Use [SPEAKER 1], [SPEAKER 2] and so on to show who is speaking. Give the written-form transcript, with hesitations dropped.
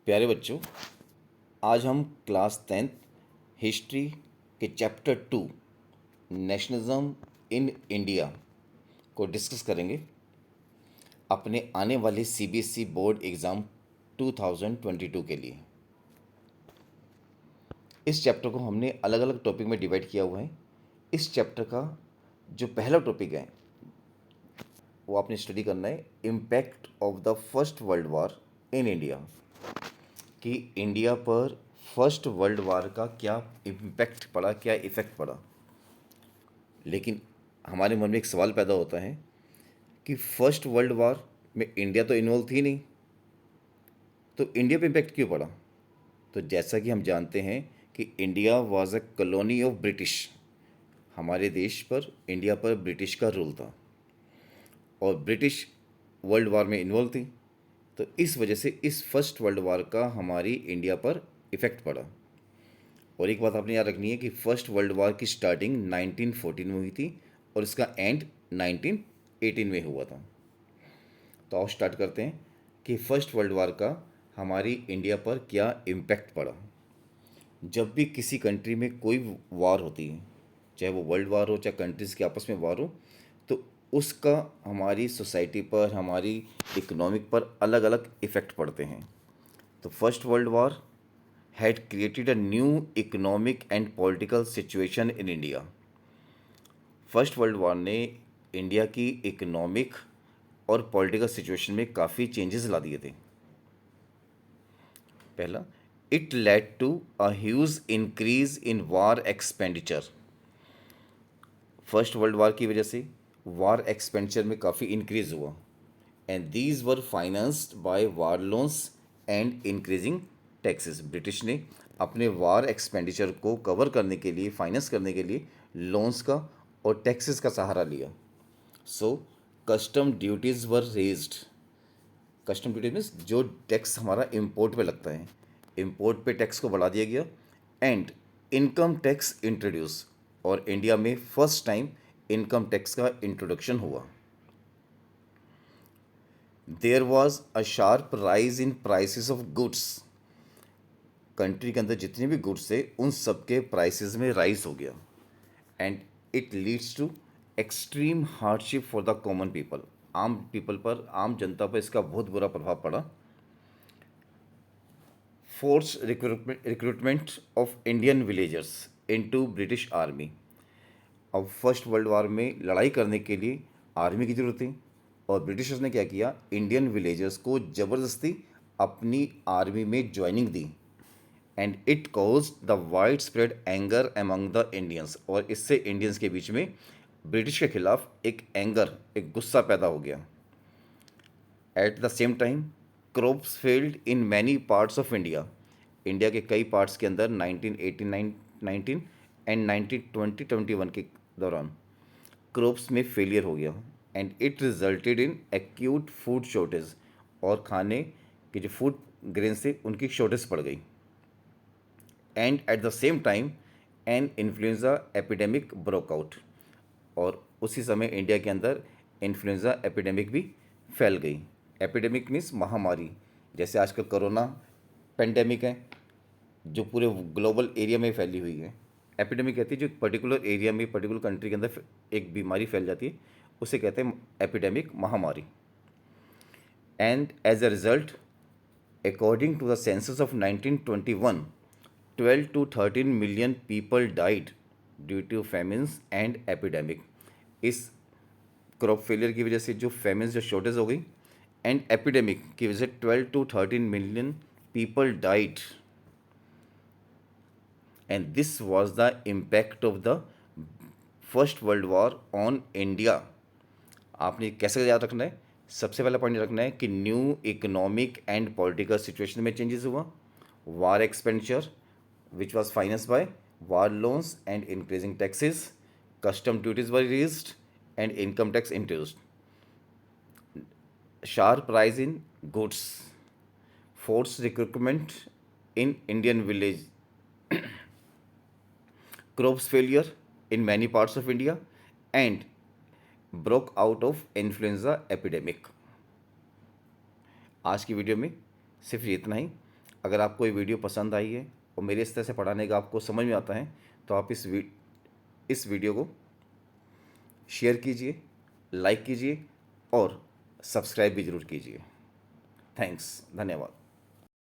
[SPEAKER 1] प्यारे बच्चों, आज हम क्लास 10th हिस्ट्री के चैप्टर 2 नेशनलिज्म इन इंडिया को डिस्कस करेंगे अपने आने वाले सीबीएसई बोर्ड एग्ज़ाम 2022 के लिए। इस चैप्टर को हमने अलग अलग टॉपिक में डिवाइड किया हुआ है। इस चैप्टर का जो पहला टॉपिक है वो आपने स्टडी करना है, impact of the first world war in India, कि इंडिया पर फर्स्ट वर्ल्ड वॉर का क्या इम्पैक्ट पड़ा, क्या इफ़ेक्ट पड़ा। लेकिन हमारे मन में एक सवाल पैदा होता है कि फर्स्ट वर्ल्ड वॉर में इंडिया तो इन्वॉल्व थी नहीं, तो इंडिया पे इम्पैक्ट क्यों पड़ा। तो जैसा कि हम जानते हैं कि India was a colony of British, हमारे देश पर, इंडिया पर ब्रिटिश का रूल था और ब्रिटिश वर्ल्ड वॉर में इन्वॉल्व थी। तो इस वजह से इस फर्स्ट वर्ल्ड वॉर का हमारी इंडिया पर इफ़ेक्ट पड़ा। और एक बात आपने याद रखनी है कि फर्स्ट वर्ल्ड वॉर की स्टार्टिंग 1914 में हुई थी और इसका एंड 1918 में हुआ था। तो आओ स्टार्ट करते हैं कि फर्स्ट वर्ल्ड वॉर का हमारी इंडिया पर क्या इम्पैक्ट पड़ा। जब भी किसी कंट्री में कोई वॉर होती है, चाहे वो वर्ल्ड वॉर हो, चाहे कंट्रीज़ के आपस में वॉर हो, तो उसका हमारी सोसाइटी पर, हमारी इकोनॉमिक पर अलग अलग इफ़ेक्ट पड़ते हैं। तो first world war had created a new economic and political situation in India. First world war ने इंडिया की इकोनॉमिक और पॉलिटिकल सिचुएशन में काफ़ी चेंजेस ला दिए थे। पहला, it led to a huge increase in war expenditure. First world war की वजह से वार एक्सपेंडिचर में काफ़ी इंक्रीज हुआ and these were financed by war loans and increasing taxes. British ने अपने वार एक्सपेंडिचर को कवर करने के लिए, फाइनेंस करने के लिए लोन्स का और टैक्सेस का सहारा लिया। So custom duties were raised. Custom duty means जो टैक्स हमारा इम्पोर्ट पे लगता है, इम्पोर्ट पे टैक्स को बढ़ा दिया गया एंड इनकम टैक्स इंट्रोड्यूस, और इंडिया में फर्स्ट टाइम इनकम टैक्स का इंट्रोडक्शन हुआ। There was a sharp rise in prices of goods. Country के अंदर जितने भी गुड्स थे उन सब के प्राइसेस में राइज हो गया and it leads to extreme hardship for the common people. आम पीपल पर, आम जनता पर इसका बहुत बुरा प्रभाव पड़ा। Force recruitment of Indian villagers into British army. अब फर्स्ट वर्ल्ड वॉर में लड़ाई करने के लिए आर्मी की ज़रूरत थी और ब्रिटिशर्स ने क्या किया, इंडियन विलेजर्स को ज़बरदस्ती अपनी आर्मी में joining the and it cause the wide spread anger among the Indians. और इससे इंडियंस के बीच में ब्रिटिश के खिलाफ एक एंगर, एक गुस्सा पैदा हो गया। Eight the same time crops failed in many parts of India. India के कई पार्ट्स के अंदर 1918-19 एंड 1920-21 के दौरान क्रॉप्स में फेलियर हो गया and it resulted in acute food shortage. और खाने के जो फूड ग्रेन्स थे उनकी शॉर्टेज पड़ गई and at the same time an influenza epidemic broke out. और उसी समय इंडिया के अंदर इन्फ्लुएंजा एपिडेमिक भी फैल गई। एपिडेमिक मीन्स महामारी, जैसे आजकल कोरोना पेंडेमिक है जो पूरे ग्लोबल एरिया में फैली हुई है। एपिडेमिक कहती है जो पर्टिकुलर एरिया में, पर्टिकुलर कंट्री के अंदर एक बीमारी फैल जाती है, उसे कहते हैं एपिडेमिक, महामारी। And as a result, according to the census of 1921, 12 to 13 million people died due to famines and epidemic। इस क्रॉप फेलियर की वजह से जो फेमिन्स, जो शॉर्टेज हो गई, एंड एपिडेमिक की वजह से 12 to 13 million people died and this was the impact of the first world war on India. आपने कैसे याद रखना है, सबसे पहला पॉइंट रखना है कि new economic and political situation में चेंजेस हुआ। War expenditure which was financed by war loans and increasing taxes, custom duties were raised and income tax introduced, sharp rise in goods, forced recruitment in Indian village, crops failure in many parts of India, and broke out of influenza epidemic। आज की video में सिर्फ इतना ही। अगर आपको ये video पसंद आई है और मेरे इस तरह से पढ़ाने का आपको समझ में आता है तो आप इस वीडियो को शेयर कीजिए, लाइक कीजिए और सब्सक्राइब भी ज़रूर कीजिए। थैंक्स, धन्यवाद।